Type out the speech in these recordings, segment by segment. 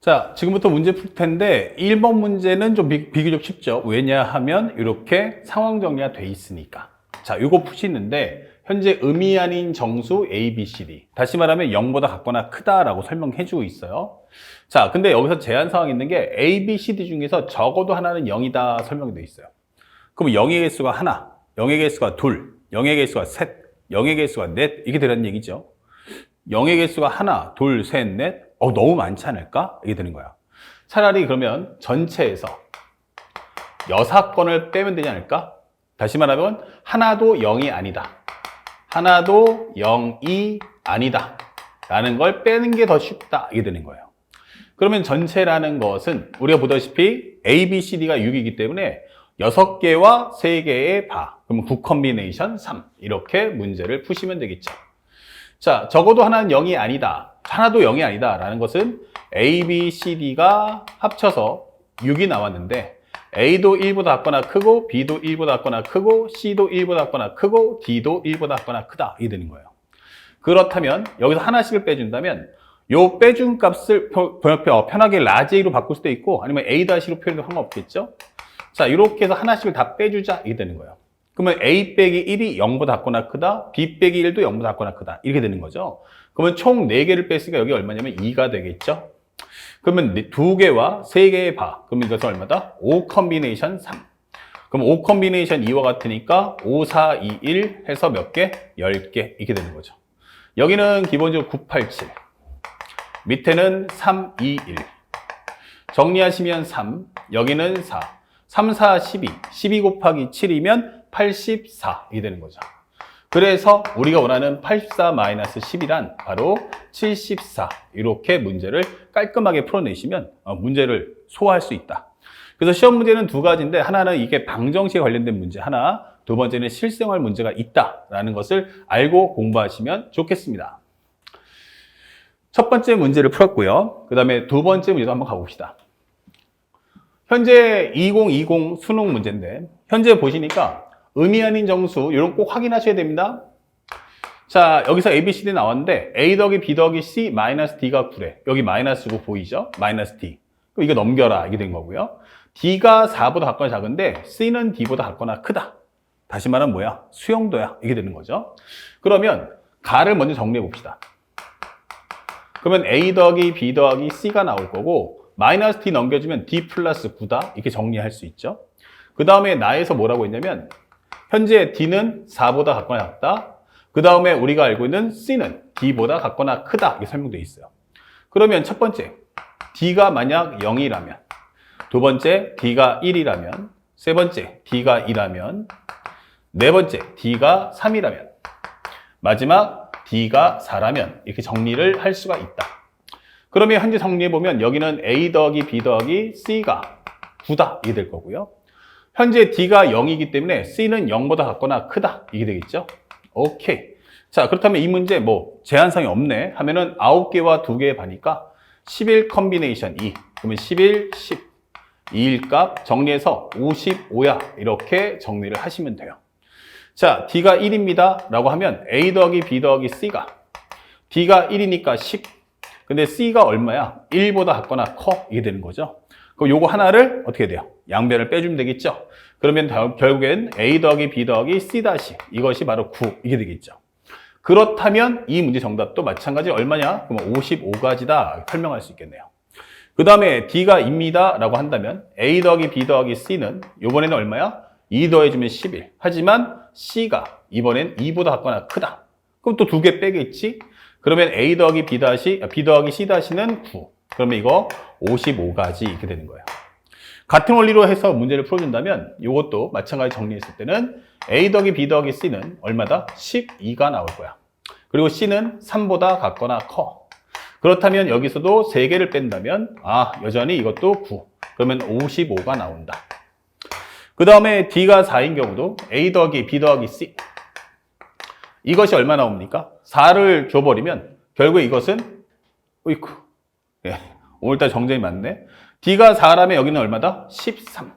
자, 지금부터 문제 풀 텐데 1번 문제는 좀 비교적 쉽죠. 왜냐하면 이렇게 상황 정리가 돼 있으니까. 자, 이거 푸시는데 현재 의미 아닌 정수 A, B, C, D. 다시 말하면 0보다 같거나 크다라고 설명해 주고 있어요. 자, 근데 여기서 제한 사항이 있는 게 A, B, C, D 중에서 적어도 하나는 0이다 설명이 돼 있어요. 그럼 0의 개수가 하나, 0의 개수가 둘, 0의 개수가 셋, 0의 개수가 넷 이게 되라는 얘기죠. 0의 개수가 하나, 둘, 셋, 넷 너무 많지 않을까? 이게 되는 거야. 차라리 그러면 전체에서 6건을 빼면 되지 않을까? 다시 말하면 하나도 0이 아니다. 하나도 0이 아니다. 라는 걸 빼는 게 더 쉽다. 이게 되는 거예요. 그러면 전체라는 것은 우리가 보다시피 A, B, C, D가 6이기 때문에 6개와 3개의 바. 그러면 9 컨비네이션 3. 이렇게 문제를 푸시면 되겠죠. 자, 적어도 하나는 0이 아니다. 하나도 0이 아니다. 라는 것은 A, B, C, D가 합쳐서 6이 나왔는데 A도 1보다 같거나 크고 B도 1보다 같거나 크고 C도 1보다 같거나 크고 D도 1보다 같거나 크다. 이게 되는 거예요. 그렇다면 여기서 하나씩을 빼준다면 요 빼준 값을 편하게 라지 A로 바꿀 수도 있고 아니면 A-로 표현해도 상관없겠죠? 자, 이렇게 해서 하나씩을 다 빼주자. 이게 되는 거예요. 그러면 A 빼기 1이 0보다 같거나 크다. B 빼기 1도 0보다 같거나 크다. 이렇게 되는 거죠. 그러면 총 4개를 뺐으니까 여기 얼마냐면 2가 되겠죠. 그러면 2개와 3개의 바. 그러면 이것은 얼마다? 5 컨비네이션 3. 그럼 5 컨비네이션 2와 같으니까 5, 4, 2, 1 해서 몇 개? 10개. 이렇게 되는 거죠. 여기는 기본적으로 9, 8, 7. 밑에는 3, 2, 1. 정리하시면 3. 여기는 4. 3, 4, 12. 12 곱하기 7이면 84. 이게 되는 거죠. 그래서 우리가 원하는 84-10이란 바로 74. 이렇게 문제를 깔끔하게 풀어내시면 문제를 소화할 수 있다. 그래서 시험 문제는 두 가지인데 하나는 이게 방정식에 관련된 문제 하나, 두 번째는 실생활 문제가 있다라는 것을 알고 공부하시면 좋겠습니다. 첫 번째 문제를 풀었고요. 그 다음에 두 번째 문제도 한번 가봅시다. 현재 2020 수능 문제인데 현재 보시니까 의미 아닌 정수 이런 거 꼭 확인하셔야 됩니다. 자, 여기서 A, B, C, D 나왔는데 A 더하기 B 더하기 C 마이너스 D가 9래. 여기 마이너스고 보이죠? 마이너스 D. 그럼 이거 넘겨라. 이게 된 거고요. D가 4보다 같거나 작은데 C는 D보다 같거나 크다. 다시 말하면 뭐야? 수용도야. 이게 되는 거죠. 그러면 가를 먼저 정리해 봅시다. 그러면 A 더하기 B 더하기 C가 나올 거고 마이너스 D 넘겨주면 D 플러스 9다. 이렇게 정리할 수 있죠. 그 다음에 나에서 뭐라고 했냐면 현재 D는 4보다 같거나 작다. 그 다음에 우리가 알고 있는 C는 D보다 같거나 크다. 이렇게 설명되어 있어요. 그러면 첫 번째, D가 만약 0이라면, 두 번째, D가 1이라면, 세 번째, D가 2라면, 네 번째, D가 3이라면, 마지막, D가 4라면 이렇게 정리를 할 수가 있다. 그러면 현재 정리해보면 여기는 A 더하기 B 더하기 C가 9다. 이게 될 거고요. 현재 D가 0이기 때문에 C는 0보다 같거나 크다. 이게 되겠죠? 오케이. 자, 그렇다면 이 문제 제한사항이 없네 하면은 9개와 2개의 바니까 11 컨비네이션 2. 그러면 11, 10. 2일 값 정리해서 55야. 이렇게 정리를 하시면 돼요. 자, D가 1입니다. 라고 하면 A 더하기 B 더하기 C가 D가 1이니까 10. 근데 C가 얼마야? 1보다 같거나 커. 이게 되는 거죠. 그럼 요거 하나를 어떻게 돼요? 양변을 빼주면 되겠죠? 그러면 결국엔 A 더하기 B 더하기 C 다시 이것이 바로 9 이게 되겠죠. 그렇다면 이 문제 정답도 마찬가지 얼마냐? 그러면 55가지다 설명할 수 있겠네요. 그 다음에 D가 2입니다 라고 한다면 A 더하기 B 더하기 C는 이번에는 얼마야? 2 더해주면 11. 하지만 C가 이번엔 2보다 같거나 크다. 그럼 또 2개 빼겠지? 그러면 A 더하기 B 더하기 C 다시는 9. 그러면 이거 55가지 이렇게 되는 거예요. 같은 원리로 해서 문제를 풀어준다면 이것도 마찬가지 정리했을 때는 A 더하기 B 더하기 C는 얼마다? 12가 나올 거야. 그리고 C는 3보다 같거나 커. 그렇다면 여기서도 3개를 뺀다면 여전히 이것도 9. 그러면 55가 나온다. 그 다음에 D가 4인 경우도 A 더하기 B 더하기 C 이것이 얼마 나옵니까? 4를 줘버리면 결국에 이것은 오늘따라 정정이 많네. D가 4라면 여기는 얼마다? 13.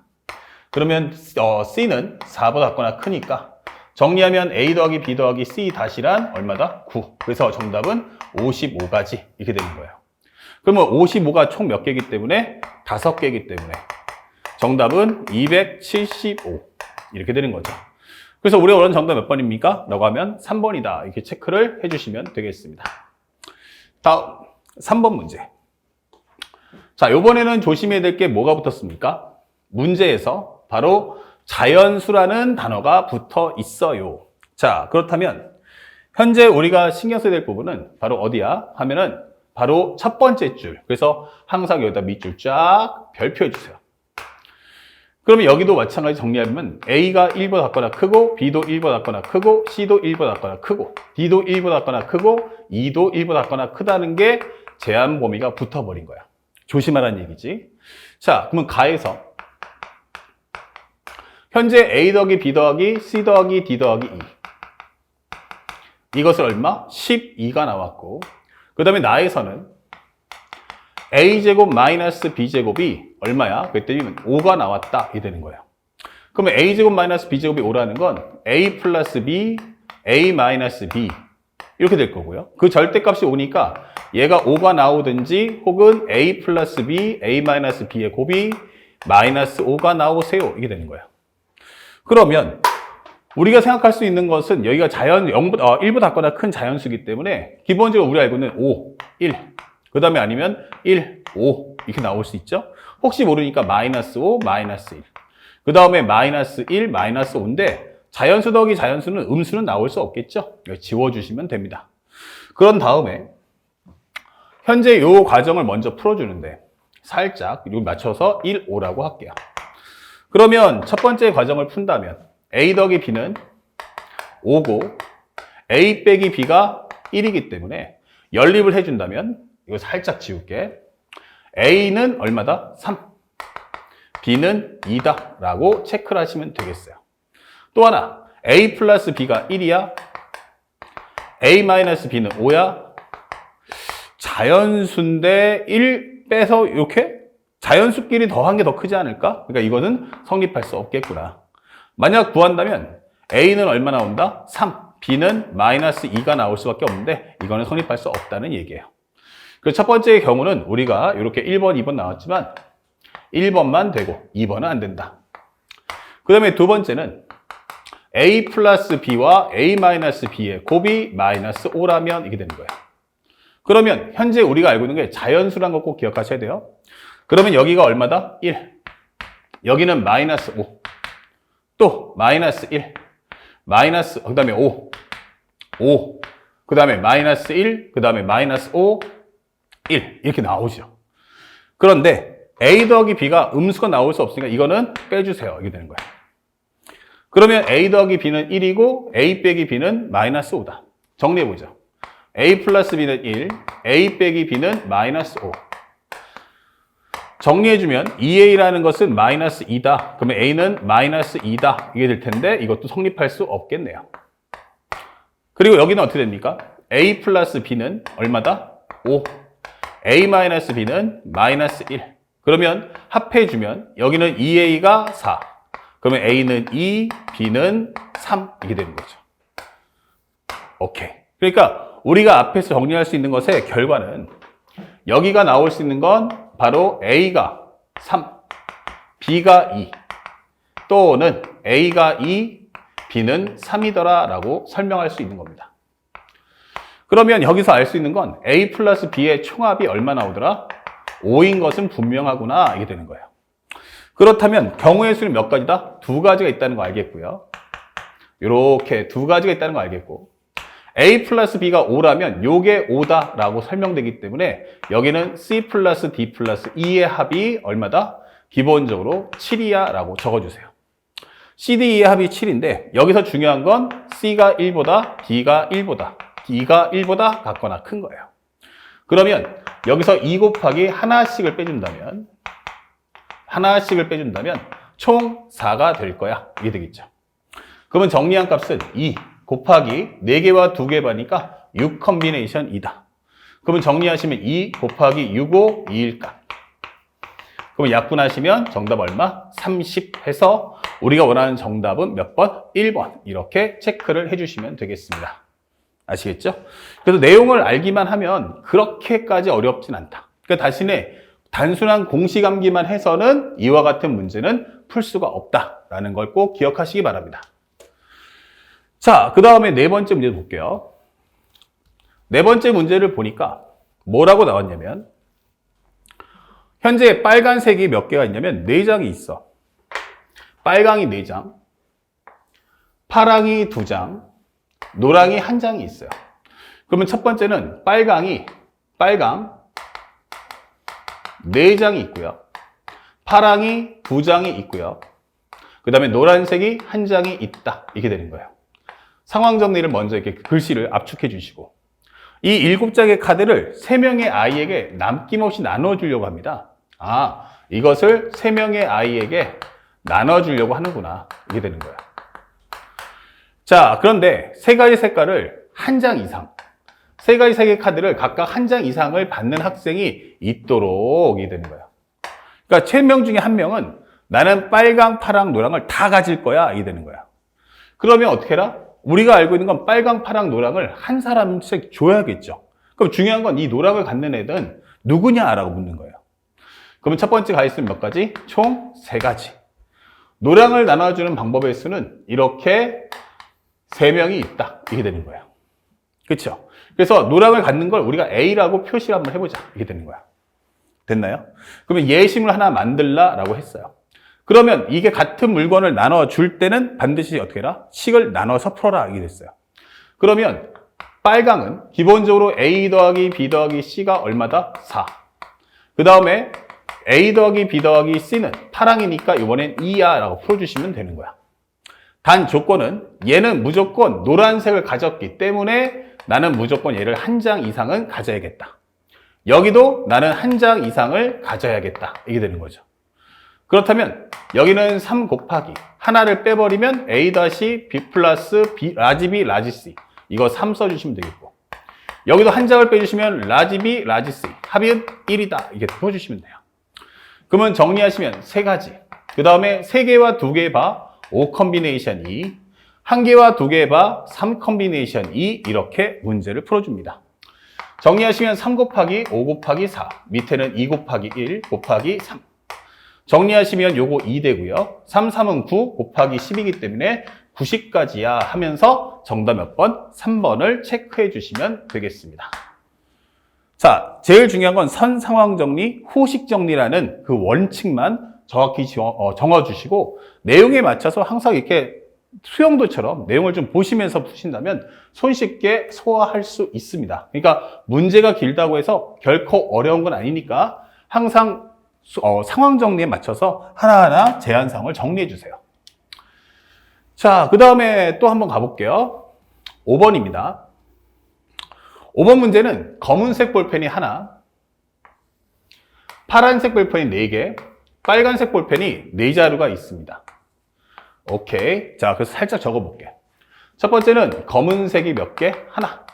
그러면 C는 4보다 같거나 크니까 정리하면 A 더하기 B 더하기 C 다시란 얼마다? 9. 그래서 정답은 55가지 이렇게 되는 거예요. 그러면 55가 총 몇 개이기 때문에 5개이기 때문에 정답은 275 이렇게 되는 거죠. 그래서 우리가 원하는 정답 몇 번입니까? 라고 하면 3번이다. 이렇게 체크를 해주시면 되겠습니다. 다음 3번 문제. 자, 이번에는 조심해야 될 게 뭐가 붙었습니까? 문제에서 바로 자연수라는 단어가 붙어 있어요. 자, 그렇다면 현재 우리가 신경 써야 될 부분은 바로 어디야? 하면은 바로 첫 번째 줄. 그래서 항상 여기다 밑줄 쫙 별표해 주세요. 그러면 여기도 마찬가지 정리하면 A가 1보다 작거나 크고 B도 1보다 작거나 크고 C도 1보다 작거나 크고 D도 1보다 작거나 크고 E도 1보다 작거나 크다는 게 제한 범위가 붙어버린 거야. 조심하라는 얘기지. 자, 그러면 가에서 현재 A 더하기 B 더하기 C 더하기 D 더하기 E 이것을 얼마? 12가 나왔고 그 다음에 나에서는 A제곱 마이너스 B제곱이 얼마야? 그랬더니 5가 나왔다 이 되는 거예요. 그러면 A제곱 마이너스 B제곱이 5라는 건 A 플러스 B, A 마이너스 B 이렇게 될 거고요. 그 절대값이 5니까 얘가 5가 나오든지 혹은 A 플러스 B, A 마이너스 B의 곱이 마이너스 5가 나오세요 이게 되는 거예요. 그러면 우리가 생각할 수 있는 것은 여기가 1보다 작거나 큰 자연수이기 때문에 기본적으로 우리 알고 있는 5, 1, 그 다음에 아니면 1, 5 이렇게 나올 수 있죠. 혹시 모르니까 마이너스 5, 마이너스 1, 그 다음에 마이너스 1, 마이너스 5인데 자연수 더하기 자연수는 음수는 나올 수 없겠죠. 지워주시면 됩니다. 그런 다음에 현재 이 과정을 먼저 풀어주는데 살짝 여기 맞춰서 1, 5라고 할게요. 그러면 첫 번째 과정을 푼다면 A 더하기 B는 5고 A 빼기 B가 1이기 때문에 연립을 해준다면 이거 살짝 지울게. A는 얼마다? 3. B는 2다 라고 체크를 하시면 되겠어요. 또 하나 A 플러스 B가 1이야. A 마이너스 B는 5야. 자연수인데 1 빼서 이렇게 자연수끼리 더한 게 더 크지 않을까? 그러니까 이거는 성립할 수 없겠구나. 만약 구한다면 A는 얼마 나온다? 3. B는 마이너스 2가 나올 수밖에 없는데 이거는 성립할 수 없다는 얘기예요. 그래서 첫 번째 경우는 우리가 이렇게 1번, 2번 나왔지만 1번만 되고 2번은 안 된다. 그 다음에 두 번째는 A 플러스 B와 A 마이너스 B의 곱이 마이너스 5라면 이게 되는 거예요. 그러면 현재 우리가 알고 있는 게 자연수란 거 꼭 기억하셔야 돼요. 그러면 여기가 얼마다? 1. 여기는 마이너스 5. 또 마이너스 1. 마이너스, 그 다음에 5. 5. 그 다음에 마이너스 1. 그 다음에 마이너스 5. 1. 이렇게 나오죠. 그런데 A 더하기 B가 음수가 나올 수 없으니까 이거는 빼주세요. 이게 되는 거예요. 그러면 A 더하기 B는 1이고 A 빼기 B는 마이너스 5다. 정리해보죠. A 플러스 B는 1. A 빼기 B는 마이너스 5. 정리해주면 2A라는 것은 마이너스 2다. 그러면 A는 마이너스 2다. 이게 될 텐데 이것도 성립할 수 없겠네요. 그리고 여기는 어떻게 됩니까? A 플러스 B는 얼마다? 5. A 마이너스 B는 마이너스 1. 그러면 합해주면 여기는 2A가 4. 그러면 A는 2, B는 3 이렇게 되는 거죠. 오케이. 그러니까 우리가 앞에서 정리할 수 있는 것의 결과는 여기가 나올 수 있는 건 바로 A가 3, B가 2 또는 A가 2, B는 3이더라 라고 설명할 수 있는 겁니다. 그러면 여기서 알 수 있는 건 A 플러스 B의 총합이 얼마 나오더라? 5인 것은 분명하구나 이게 되는 거예요. 그렇다면 경우의 수는 몇 가지다? 2가지가 있다는 거 알겠고요. 이렇게 2가지가 있다는 거 알겠고 A 플러스 B가 5라면 요게 5다 라고 설명되기 때문에 여기는 C 플러스 D 플러스 E의 합이 얼마다? 기본적으로 7이야 라고 적어주세요. C, D, E의 합이 7인데 여기서 중요한 건 C가 1보다 D가 1보다 D가 1보다 같거나 큰 거예요. 그러면 여기서 2 곱하기 하나씩을 빼준다면 총 4가 될 거야. 이게 되겠죠. 그러면 정리한 값은 2 곱하기 4개와 2개 반이니까 6 컨비네이션 2다. 그러면 정리하시면 2 곱하기 6고 2일까. 그러면 약분하시면 정답 얼마? 30 해서 우리가 원하는 정답은 몇 번? 1번. 이렇게 체크를 해주시면 되겠습니다. 아시겠죠? 그래서 내용을 알기만 하면 그렇게까지 어렵진 않다. 그러니까 단순한 공식암기만 해서는 이와 같은 문제는 풀 수가 없다라는 걸 꼭 기억하시기 바랍니다. 자, 그 다음에 네 번째 문제 볼게요. 네 번째 문제를 보니까 뭐라고 나왔냐면 현재 빨간색이 몇 개가 있냐면 4장이 있어. 빨강이 4장, 파랑이 2장, 노랑이 1장이 있어요. 그러면 첫 번째는 빨강 4장이 있고요. 파랑이 2장이 있고요. 그 다음에 노란색이 1장이 있다. 이렇게 되는 거예요. 상황 정리를 먼저 이렇게 글씨를 압축해 주시고 이 7장의 카드를 3명의 아이에게 남김없이 나눠주려고 합니다. 아, 이것을 3명의 아이에게 나눠주려고 하는구나. 이게 되는 거예요. 자, 그런데 3가지 색깔을 1장 이상, 3가지 색의 카드를 각각 1장 이상을 받는 학생이 있도록 이게 되는 거예요. 그러니까 3명 중에 1명은 나는 빨강, 파랑, 노랑을 다 가질 거야. 이게 되는 거야. 그러면 어떻게 해라? 우리가 알고 있는 건 빨강, 파랑, 노랑을 한 사람씩 줘야겠죠. 그럼 중요한 건 이 노랑을 갖는 애는 누구냐라고 묻는 거예요. 그러면 첫 번째 가있으면 몇 가지? 총 3가지. 노랑을 나눠주는 방법의 수는 이렇게 3명이 있다. 이게 되는 거예요. 그렇죠? 그래서 노랑을 갖는 걸 우리가 A라고 표시를 한번 해보자. 이게 되는 거야. 됐나요? 그러면 예심을 하나 만들라라고 했어요. 그러면 이게 같은 물건을 나눠줄 때는 반드시 어떻게 해라? 식을 나눠서 풀어라. 이게 됐어요. 그러면 빨강은 기본적으로 A 더하기 B 더하기 C가 얼마다? 4. 그 다음에 A 더하기 B 더하기 C는 파랑이니까 이번엔 2야 라고 풀어주시면 되는 거야. 단 조건은 얘는 무조건 노란색을 가졌기 때문에 나는 무조건 얘를 1장 이상은 가져야겠다. 여기도 나는 1장 이상을 가져야겠다. 이게 되는 거죠. 그렇다면 여기는 3 곱하기 하나를 빼버리면 A 다시 B 플러스 B, 라지 B, 라지 C 이거 3 써주시면 되겠고 여기도 1장을 빼주시면 라지 B, 라지 C 합은 1이다. 이게 풀어주시면 돼요. 그러면 정리하시면 3가지 그 다음에 3개와 2개 봐 5 컨비네이션 2 1개와 2개 봐 3 컨비네이션 2 이렇게 문제를 풀어줍니다. 정리하시면 3 곱하기 5 곱하기 4 밑에는 2 곱하기 1 곱하기 3 정리하시면 요거 2 되고요. 3, 3은 9 곱하기 10이기 때문에 90까지야 하면서 정답 몇 번? 3번을 체크해 주시면 되겠습니다. 자, 제일 중요한 건 선 상황 정리, 후식 정리라는 그 원칙만 정확히 정해 주시고 내용에 맞춰서 항상 이렇게 수영도처럼 내용을 좀 보시면서 푸신다면 손쉽게 소화할 수 있습니다. 그러니까 문제가 길다고 해서 결코 어려운 건 아니니까 항상 상황 정리에 맞춰서 하나하나 제한사항을 정리해 주세요. 자, 그 다음에 또 한번 가볼게요. 5번입니다. 5번 문제는 검은색 볼펜이 하나, 파란색 볼펜이 4개, 빨간색 볼펜이 4자루가 있습니다. 오케이. 자, 그래서 살짝 적어볼게. 첫 번째는 검은색이 몇 개? 하나.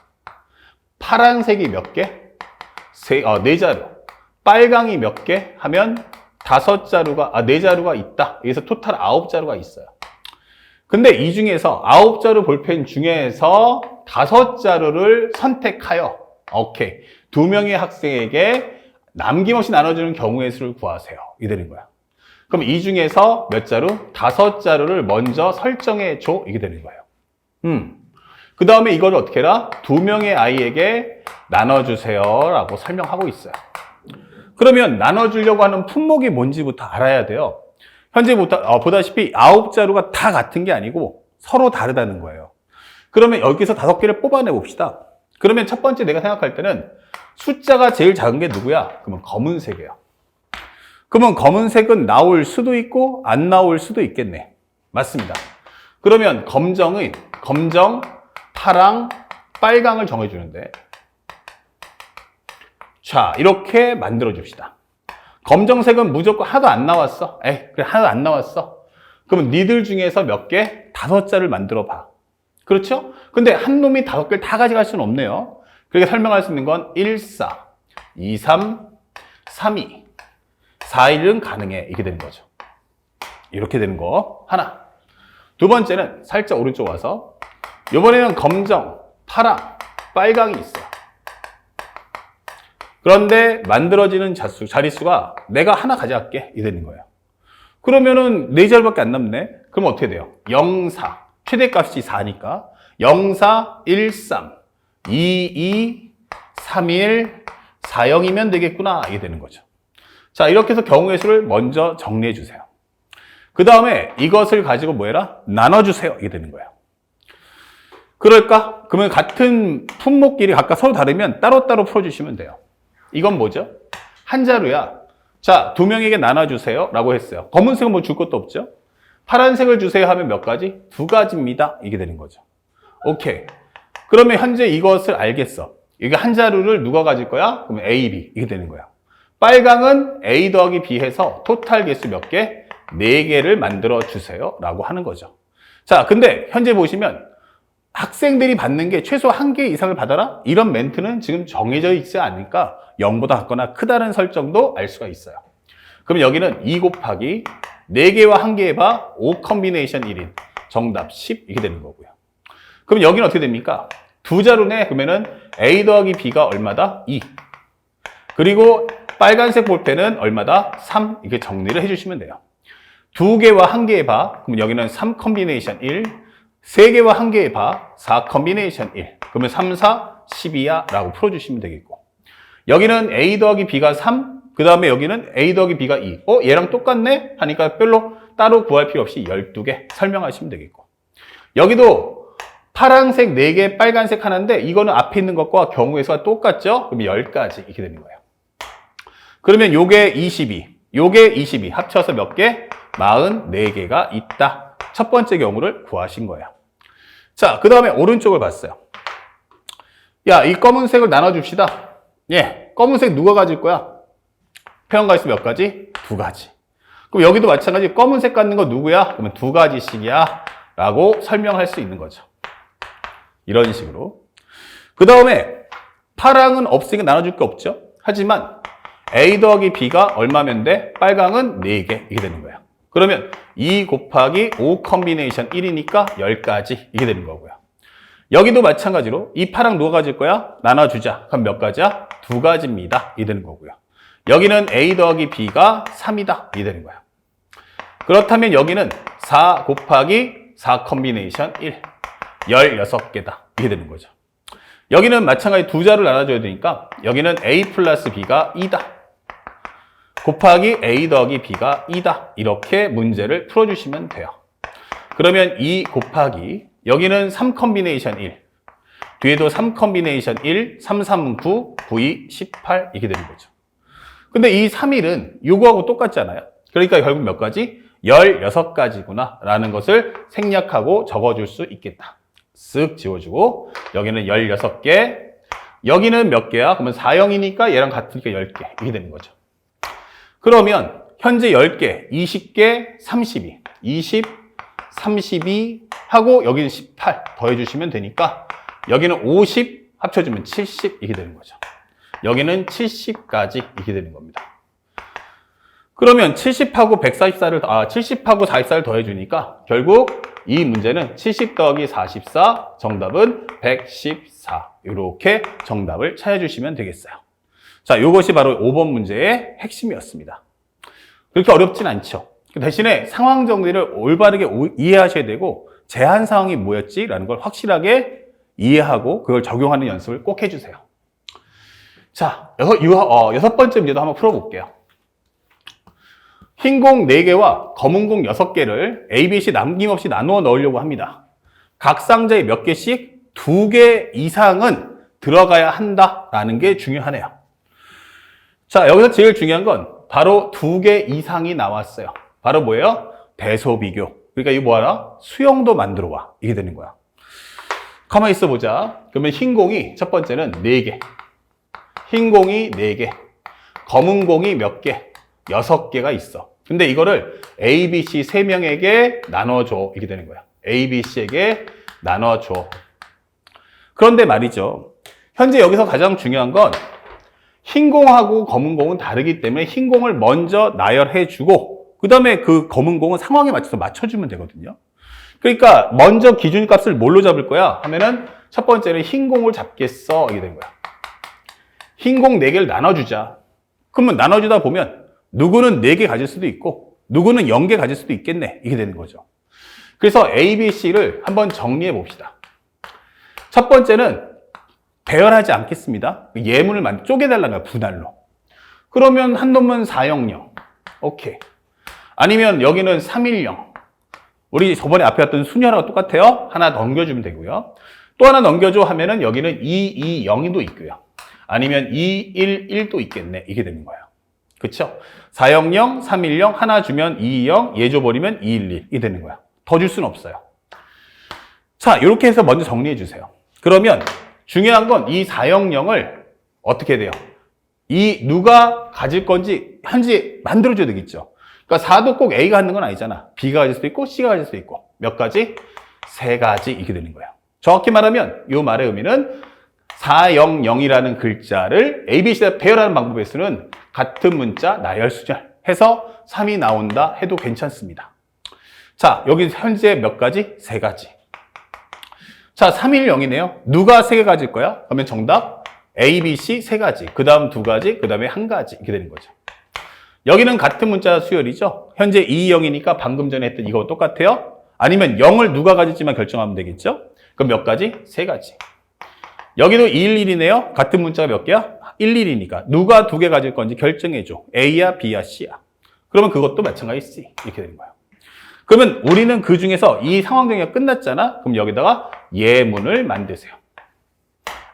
파란색이 몇 개? 4자루. 빨강이 몇 개? 하면 4자루가 있다. 여기서 토탈 9자루가 있어요. 근데 이 중에서 9자루 볼펜 중에서 5자루를 선택하여, 오케이. 2명의 학생에게 남김없이 나눠주는 경우의 수를 구하세요. 이 되는 거야. 그럼 이 중에서 몇 자루? 5자루를 먼저 설정해 줘. 이게 되는 거예요. 그 다음에 이걸 어떻게 해라? 2명의 아이에게 나눠주세요. 라고 설명하고 있어요. 그러면 나눠주려고 하는 품목이 뭔지부터 알아야 돼요. 현재 보다시피 9자루가 다 같은 게 아니고 서로 다르다는 거예요. 그러면 여기서 5개를 뽑아내 봅시다. 그러면 첫 번째 내가 생각할 때는 숫자가 제일 작은 게 누구야? 그러면 검은색이에요. 그러면 검은색은 나올 수도 있고 안 나올 수도 있겠네. 맞습니다. 그러면 검정, 파랑, 빨강을 정해주는데 자, 이렇게 만들어 줍시다. 검정색은 무조건 하나도 안 나왔어. 그래, 하나도 안 나왔어. 그러면 니들 중에서 몇 개? 5자를 만들어 봐. 그렇죠? 근데 한 놈이 5개를 다 가져갈 수는 없네요. 그렇게 설명할 수 있는 건 1, 4, 2, 3, 3, 2, 4, 1은 가능해. 이렇게 되는 거죠. 이렇게 되는 거 하나. 두 번째는 살짝 오른쪽 와서 이번에는 검정, 파랑, 빨강이 있어요. 그런데 만들어지는 자릿수가 내가 하나 가져갈게. 이 되는 거예요. 그러면은 4자리밖에 안 남네. 그럼 어떻게 돼요? 0, 4. 최대값이 4니까 0, 4, 1, 3, 2, 2, 3, 1, 4, 0이면 되겠구나. 이게 되는 거죠. 자, 이렇게 해서 경우의 수를 먼저 정리해 주세요. 그 다음에 이것을 가지고 뭐 해라? 나눠주세요. 이게 되는 거예요. 그럴까? 그러면 같은 품목끼리 각각 서로 다르면 따로따로 풀어주시면 돼요. 이건 뭐죠? 한 자루야. 자, 2명에게 나눠주세요. 라고 했어요. 검은색은 뭐 줄 것도 없죠? 파란색을 주세요 하면 몇 가지? 2가지입니다. 이게 되는 거죠. 오케이. 그러면 현재 이것을 알겠어. 이게 한 자루를 누가 가질 거야? 그러면 A, B. 이게 되는 거야. 빨강은 A 더하기 B 해서 토탈 개수 몇 개? 4개를 만들어 주세요. 라고 하는 거죠. 자, 근데 현재 보시면 학생들이 받는 게 최소 1개 이상을 받아라? 이런 멘트는 지금 정해져 있지 않으니까 0보다 같거나 크다는 설정도 알 수가 있어요. 그럼 여기는 2 곱하기 4개와 1개 해봐 5 컨비네이션 1인 정답 10 이렇게 되는 거고요. 그럼 여기는 어떻게 됩니까? 2자루네. 그러면은 A 더하기 B가 얼마다? 2. 그리고 빨간색 볼펜은 얼마다? 3. 이렇게 정리를 해주시면 돼요. 2개와 1개 해봐. 그럼 여기는 3 컨비네이션 1. 3개와 1개 해봐. 4 컨비네이션 1. 그러면 3, 4, 12야 라고 풀어주시면 되겠고. 여기는 A 더하기 B가 3. 그 다음에 여기는 A 더하기 B가 2. 얘랑 똑같네? 하니까 별로 따로 구할 필요 없이 12개 설명하시면 되겠고. 여기도 파란색 4개, 빨간색 하나인데 이거는 앞에 있는 것과 경우의 수가 똑같죠? 그럼 10가지 이렇게 되는 거예요. 그러면 요게 22, 요게 22 합쳐서 몇 개? 44개가 있다. 첫 번째 경우를 구하신 거예요. 자, 그 다음에 오른쪽을 봤어요. 야, 이 검은색을 나눠줍시다. 예, 검은색 누가 가질 거야? 표현가지수 몇 가지? 2가지. 그럼 여기도 마찬가지 검은색 갖는 거 누구야? 그러면 2가지씩이야 라고 설명할 수 있는 거죠. 이런 식으로. 그 다음에 파랑은 없으니까 나눠줄 게 없죠. 하지만 A 더하기 B가 얼마면 돼? 빨강은 4개 이게 되는 거예요. 그러면 2 곱하기 5 컨비네이션 1이니까 10가지 이게 되는 거고요. 여기도 마찬가지로 이 파랑 누가 가질 거야? 나눠주자. 그럼 몇 가지야? 2가지입니다. 이게 되는 거고요. 여기는 A 더하기 B가 3이다. 이게 되는 거야. 그렇다면 여기는 4 곱하기 4 컨비네이션 1. 16개다. 이게 되는 거죠. 여기는 마찬가지 2자를 나눠줘야 되니까 여기는 A 플러스 B가 2다. 곱하기 A 더하기 B가 2다. 이렇게 문제를 풀어주시면 돼요. 그러면 2 곱하기 여기는 3 컨비네이션 1. 뒤에도 3 컨비네이션 1, 3, 3, 9, 9, 2, 18 이렇게 되는 거죠. 근데 이 3일은 요거하고 똑같잖아요. 그러니까 결국 몇 가지? 16가지구나 라는 것을 생략하고 적어줄 수 있겠다. 쓱 지워주고 여기는 16개 여기는 몇 개야? 그러면 4형이니까 얘랑 같으니까 10개 이렇게 되는 거죠. 그러면 현재 10개, 20개, 32 20, 32 하고 여기는 18 더해주시면 되니까 여기는 50 합쳐주면 70 이렇게 되는 거죠. 여기는 70까지 이렇게 되는 겁니다. 그러면 70하고 144를 70하고 44를 더해주니까 결국 이 문제는 70 더하기 44 정답은 114 이렇게 정답을 찾아주시면 되겠어요. 자, 이것이 바로 5번 문제의 핵심이었습니다. 그렇게 어렵진 않죠. 대신에 상황 정리를 올바르게 이해하셔야 되고 제한 상황이 뭐였지라는 걸 확실하게 이해하고 그걸 적용하는 연습을 꼭 해주세요. 자, 6번째 문제도 한번 풀어볼게요. 흰 공 4개와 검은 공 6개를 A, B, C 남김없이 나누어 넣으려고 합니다. 각 상자에 몇 개씩 2개 이상은 들어가야 한다라는 게 중요하네요. 자, 여기서 제일 중요한 건 바로 2개 이상이 나왔어요. 바로 뭐예요? 대소비교. 그러니까 이거 뭐하라? 수영도 만들어 와. 이게 되는 거야. 가만히 있어 보자. 그러면 흰 공이 첫 번째는 4개. 흰 공이 4개. 검은 공이 몇 개? 6개가 있어. 근데 이거를 A, B, C 3명에게 나눠줘. 이렇게 되는 거야. A, B, C에게 나눠줘. 그런데 말이죠. 현재 여기서 가장 중요한 건 흰 공하고 검은 공은 다르기 때문에 흰 공을 먼저 나열해주고 그 다음에 그 검은 공은 상황에 맞춰서 맞춰주면 되거든요. 그러니까 먼저 기준값을 뭘로 잡을 거야? 하면은 첫 번째는 흰 공을 잡겠어. 이게 된 거야. 흰 공 4개를 나눠주자. 그러면 나눠주다 보면 누구는 4개 가질 수도 있고 누구는 0개 가질 수도 있겠네. 이게 되는 거죠. 그래서 A, B, C를 한번 정리해 봅시다. 첫 번째는 배열하지 않겠습니다. 예문을 쪼개달라는 거야, 분할로. 그러면 한 놈은 400. 오케이. 아니면 여기는 310. 우리 저번에 앞에 봤던 순열하고 똑같아요. 하나 넘겨주면 되고요. 또 하나 넘겨줘 하면은 여기는 220도 있고요. 아니면 211도 있겠네. 이게 되는 거예요. 그쵸? 400, 310, 하나 주면 220, 얘 줘버리면 211. 이게 되는 거야. 더 줄 수는 없어요. 자, 이렇게 해서 먼저 정리해 주세요. 그러면 중요한 건 이 400을 어떻게 돼요? 이 누가 가질 건지 현재 만들어줘야 되겠죠. 그러니까 4도 꼭 A가 하는 건 아니잖아. B가 가질 수도 있고 C가 가질 수도 있고 몇 가지? 3가지 이렇게 되는 거예요. 정확히 말하면 이 말의 의미는 400이라는 글자를 ABC에 배열하는 방법의 수는 같은 문자 나열수절 해서 3이 나온다 해도 괜찮습니다. 자, 여기 현재 몇 가지? 3가지. 자, 310이네요. 누가 3개 가질 거야? 그러면 정답 A, B, C 3가지. 그 다음 2가지, 그 다음에 1가지. 이렇게 되는 거죠. 여기는 같은 문자 수열이죠. 현재 220이니까 방금 전에 했던 이거 똑같아요. 아니면 0을 누가 가질지만 결정하면 되겠죠. 그럼 몇 가지? 3가지. 여기도 211이네요. 같은 문자가 몇 개야? 11이니까 누가 2개 가질 건지 결정해줘. A야, B야, C야. 그러면 그것도 마찬가지 C. 이렇게 되는 거예요. 그러면 우리는 그 중에서 이 상황 정리가 끝났잖아. 그럼 여기다가 예문을 만드세요.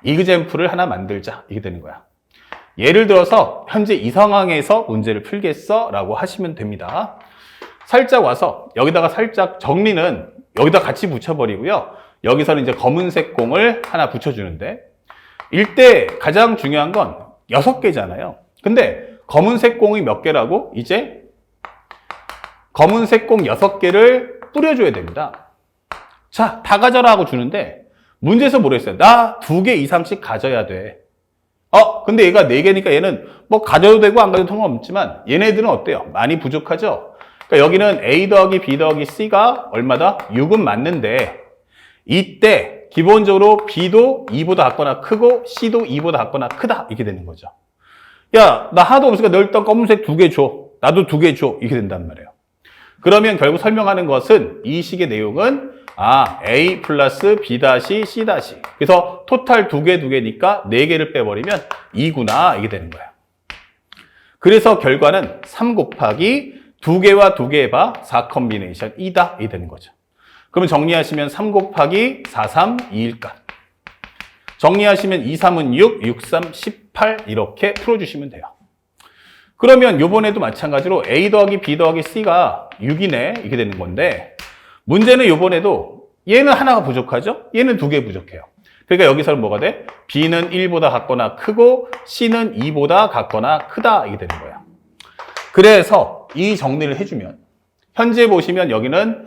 이그젬플을 하나 만들자. 이게 되는 거야. 예를 들어서 현재 이 상황에서 문제를 풀겠어? 라고 하시면 됩니다. 살짝 와서 여기다가 살짝 정리는 여기다 같이 붙여버리고요. 여기서는 이제 검은색 공을 하나 붙여주는데 일대 가장 중요한 건 6개잖아요. 근데 검은색 공이 몇 개라고? 이제 검은색 공 6개를 뿌려줘야 됩니다. 자, 다 가져라 하고 주는데 문제에서 뭐랬어요? 나 2개 이상씩 가져야 돼. 근데 얘가 4개니까 얘는 뭐 가져도 되고 안 가져도 상관없지만 얘네들은 어때요? 많이 부족하죠? 그러니까 여기는 A 더하기 B 더하기 C가 얼마다? 6은 맞는데 이때 기본적으로 B도 2보다 작거나 크고 C도 2보다 작거나 크다. 이렇게 되는 거죠. 야, 나 하나도 없으니까 너 일단 검은색 2개 줘. 나도 2개 줘. 이렇게 된단 말이에요. 그러면 결국 설명하는 것은 이 식의 내용은 A 플러스 B 다시 C 다시. 그래서 토탈 2개니까 4개를 빼버리면 2구나. 이게 되는 거예요. 그래서 결과는 3 곱하기 2개와 2개 봐. 4 컨비네이션 2다. 이게 되는 거죠. 그러면 정리하시면 3 곱하기 4, 3, 2일까. 정리하시면 2, 3은 6, 6, 3, 18 이렇게 풀어주시면 돼요. 그러면 요번에도 마찬가지로 A 더하기 B 더하기 C가 6이네. 이렇게 되는 건데 문제는 요번에도 얘는 하나가 부족하죠? 얘는 2개 부족해요. 그러니까 여기서는 뭐가 돼? B는 1보다 같거나 크고 C는 2보다 같거나 크다. 이게 되는 거예요. 그래서 이 정리를 해주면 현재 보시면 여기는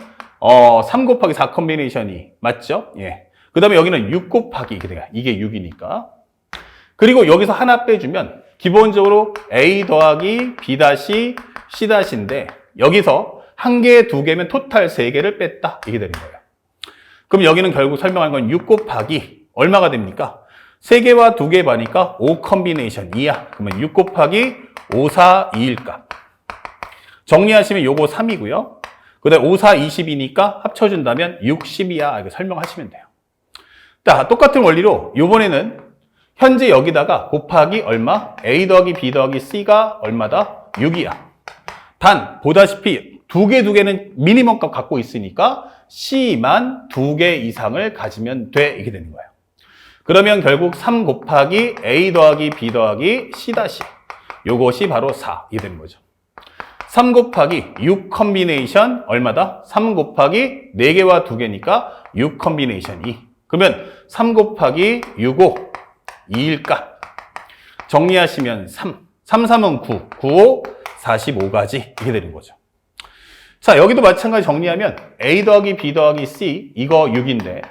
3 곱하기 4 컨비네이션이 맞죠? 예. 그 다음에 여기는 6 곱하기 이게 돼요. 이게 6이니까. 그리고 여기서 하나 빼주면 기본적으로 A 더하기 B 다시 C 다시인데 여기서 1개, 2개면 토탈 3개를 뺐다. 이게 되는 거예요. 그럼 여기는 결국 설명한 건 6 곱하기 얼마가 됩니까? 3개와 2개 봐니까 5 컨비네이션 2야. 그러면 6 곱하기 5, 4, 2일 값. 정리하시면 요거 3이고요. 그 다음에 5, 4, 20이니까 합쳐준다면 60이야. 이렇게 설명하시면 돼요. 자, 똑같은 원리로 요번에는 현재 여기다가 곱하기 얼마? A 더하기 B 더하기 C가 얼마다? 6이야. 단, 보다시피 2개는 미니멈 값 갖고 있으니까 C만 2개 이상을 가지면 돼. 이렇게 되는 거예요. 그러면 결국 3 곱하기 A 더하기 B 더하기 C 다시. 요것이 바로 4. 이게 되는 거죠. 3 곱하기 6 컨비네이션 얼마다? 3 곱하기 4개와 2개니까 6 컨비네이션 2. 그러면 3 곱하기 6, 5. 2일 값. 정리하시면 3. 3, 3은 9. 9, 5, 45가지. 이렇게 되는 거죠. 자, 여기도 마찬가지 정리하면 A 더하기 B 더하기 C 이거 6인데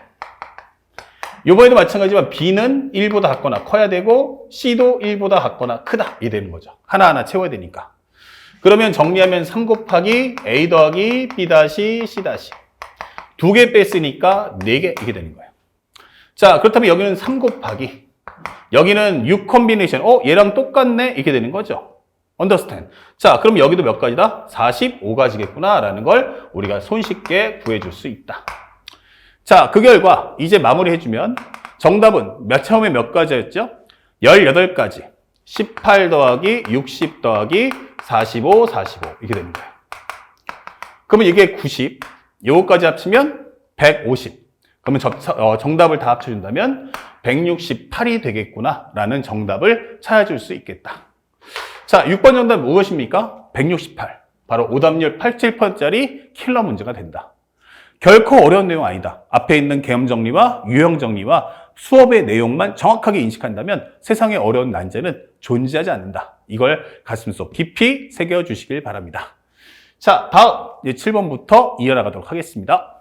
이번에도 마찬가지지만 B는 1보다 작거나 커야 되고 C도 1보다 작거나 크다. 이게 되는 거죠. 하나하나 채워야 되니까. 그러면 정리하면 3 곱하기 A 더하기 B 다시 C 다시. 2개 뺐으니까 4개 이렇게 되는 거예요. 자, 그렇다면 여기는 3 곱하기 여기는 6 컨비네이션. 얘랑 똑같네? 이렇게 되는 거죠. understand. 자, 그럼 여기도 몇 가지다? 45가지겠구나. 라는 걸 우리가 손쉽게 구해줄 수 있다. 자, 그 결과 이제 마무리해주면 정답은 처음에 몇 가지였죠? 18가지. 18 더하기 60 더하기 45, 45. 이렇게 되는 거예요. 그러면 이게 90. 요거까지 합치면 150. 그러면 정답을 다 합쳐준다면 168이 되겠구나. 라는 정답을 찾아줄 수 있겠다. 자, 6번 정답 무엇입니까? 168. 바로 오답률 87%짜리 킬러 문제가 된다. 결코 어려운 내용 아니다. 앞에 있는 개념 정리와 유형 정리와 수업의 내용만 정확하게 인식한다면 세상에 어려운 난제는 존재하지 않는다. 이걸 가슴속 깊이 새겨주시길 바랍니다. 자, 다음 7번부터 이어나가도록 하겠습니다.